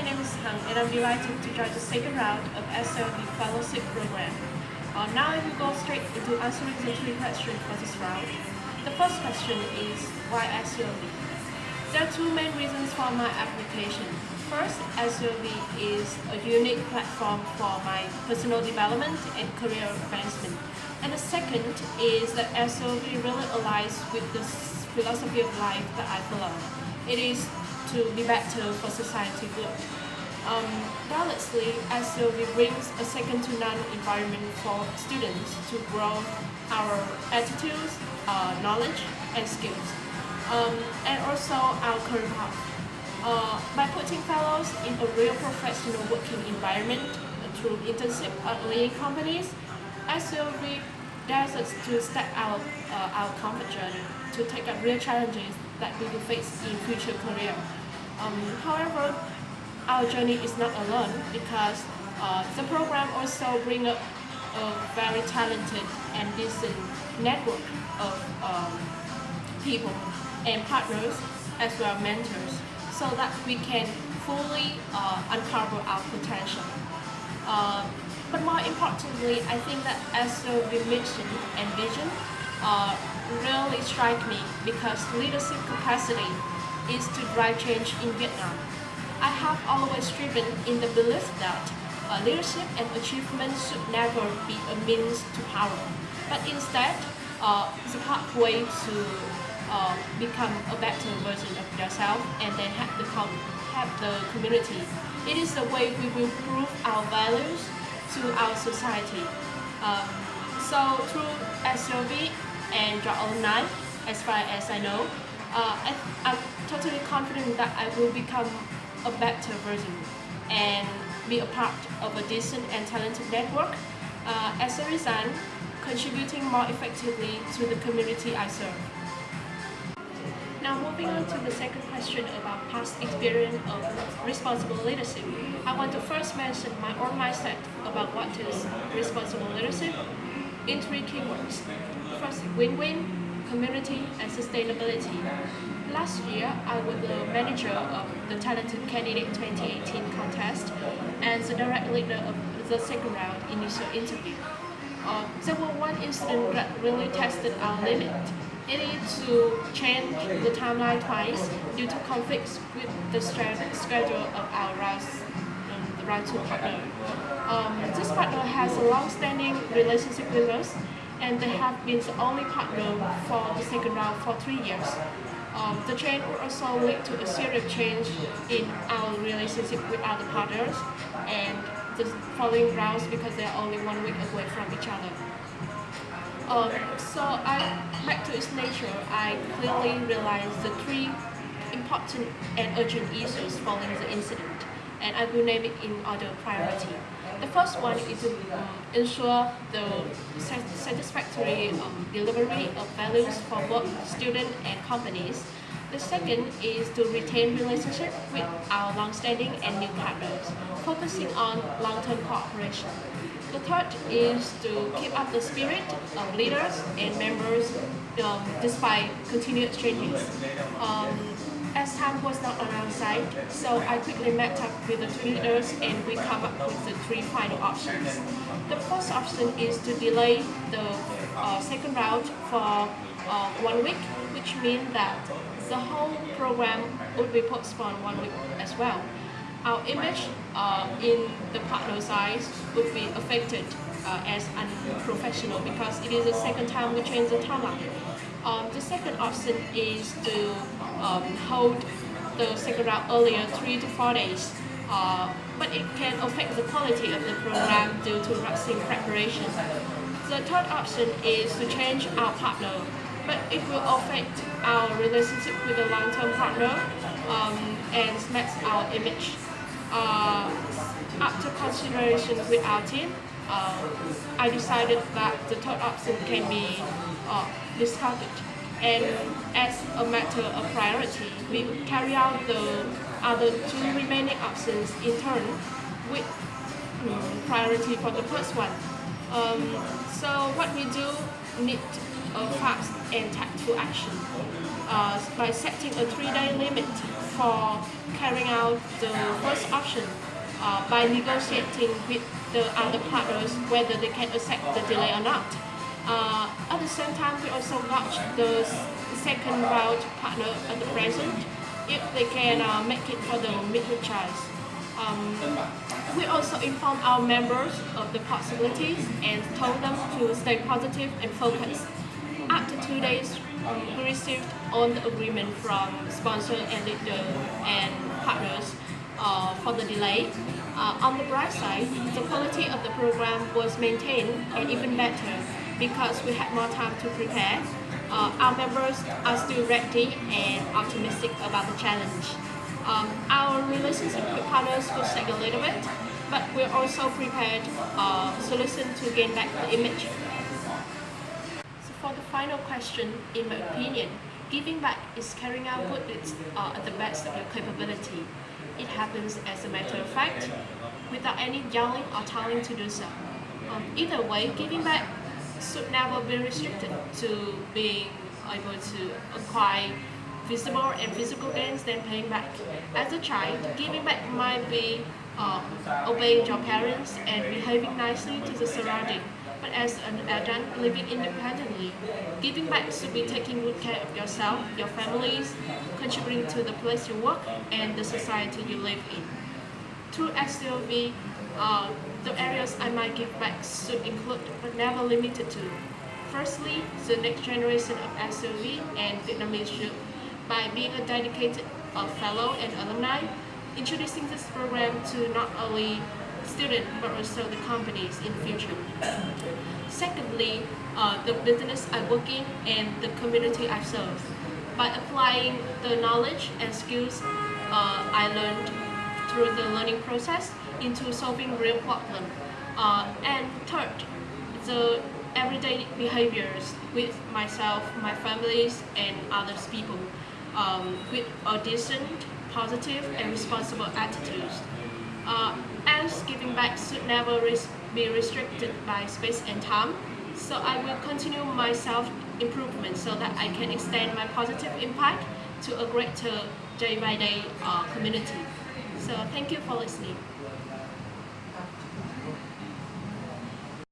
name is Thanh, and I'm delighted to join the second round of SEO-V Fellowship Program. Now I will go straight into answering the three questions for this round. The first question is, why SEO-V? There are two main reasons for my application. First, SEO-V is a unique platform for my personal development and career advancement. And the second is that SEO-V really aligns with the philosophy of life that I follow. It is to be better for society good. Doubtlessly, SEO-V brings a second-to-none environment for students to grow our attitudes, knowledge, and skills, and also our career path. By putting fellows in a real professional working environment through internship at leading companies, SEO-V dares us to step out our comfort zone to take up real challenges that we will face in future career. However, our journey is not alone because the program also brings up a very talented and decent network of people and partners as well mentors, so that we can fully uncover our potential. But more importantly, I think that SEO-V mission and vision really strike me because leadership capacity is to drive change in Vietnam. I have always striven in the belief that leadership and achievement should never be a means to power, but instead the pathway to become a better version of yourself and then have the community. It is the way we will prove our values to our society. So through SEO-V and your alumni, as far as I know, I'm totally confident that I will become a better version and be a part of a decent and talented network. As a result, contributing more effectively to the community I serve. Now moving on to the second question about past experience of responsible leadership, I want to first mention my own mindset about what is responsible leadership in three keywords. First, win-win, community, and sustainability. Last year, I was the manager of the Talented Candidate 2018 contest and the direct leader of the second round initial interview. There was one incident that really tested our limit. It is to change the timeline twice due to conflicts with the schedule of our round 2 partner. This partner has a long-standing relationship with us, and they have been the only partner for the second round for 3 years. The change will also lead to a serious change in our relationship with other partners and the following rounds because they are only 1 week away from each other. So back to its nature, I clearly realized the three important and urgent issues following the incident, and I will name it in order of priority. The first one is to ensure the satisfactory delivery of values for both students and companies. The second is to retain relationship with our long-standing and new partners, focusing on long-term cooperation. The third is to keep up the spirit of leaders and members despite continued changes. As time was not on our side, so I quickly met up with the two leaders and we come up with the three final options. The first option is to delay the second round for 1 week, which means that the whole program would be postponed 1 week as well. Our image in the partner side would be affected as unprofessional because it is the second time we change the timeline. The second option is to hold the second round earlier 3 to 4 days, but it can affect the quality of the program due to rushing preparation. The third option is to change our partner, but it will affect our relationship with the long-term partner and smash our image. After consideration with our team, I decided that the third option can be discarded. And as a matter of priority, we carry out the other two remaining options in turn with priority for the first one. So what we do need a fast and tactful action. by setting a 3-day limit for carrying out the first option by negotiating with the other partners whether they can accept the delay or not. At the same time, we also launched the second round partner at the present if they can make it for the middle choice. We also informed our members of the possibilities and told them to stay positive and focused. After 2 days, we received all the agreement from sponsors and leader and partners for the delay. On the bright side, the quality of the program was maintained and even better because we had more time to prepare. Our members are still ready and optimistic about the challenge. Our relationship with partners will sag a little bit, but we're also prepared solution to gain back the image. So for the final question, in my opinion, giving back is carrying out good deeds at the best of your capability. It happens as a matter of fact, without any yelling or telling to do so. Either way, giving back should never be restricted to being able to acquire visible and physical gains than paying back. As a child, giving back might be obeying your parents and behaving nicely to the surrounding. But as an adult living independently, giving back should be taking good care of yourself, your families, contributing to the place you work and the society you live in. Through SEO-V, the areas I might give back should include, but never limited to, firstly, the next generation of SEO-V and Vietnamese youth by being a dedicated fellow and alumni, introducing this program to not only students but also the companies in the future. Secondly, the business I work in and the community I serve by applying the knowledge and skills I learned through the learning process into solving real problems. And third, the everyday behaviors with myself, my families, and other people with a decent, positive, and responsible attitudes. As giving back should never be restricted by space and time, so I will continue my self-improvement so that I can extend my positive impact to a greater day-by-day community. So thank you for listening.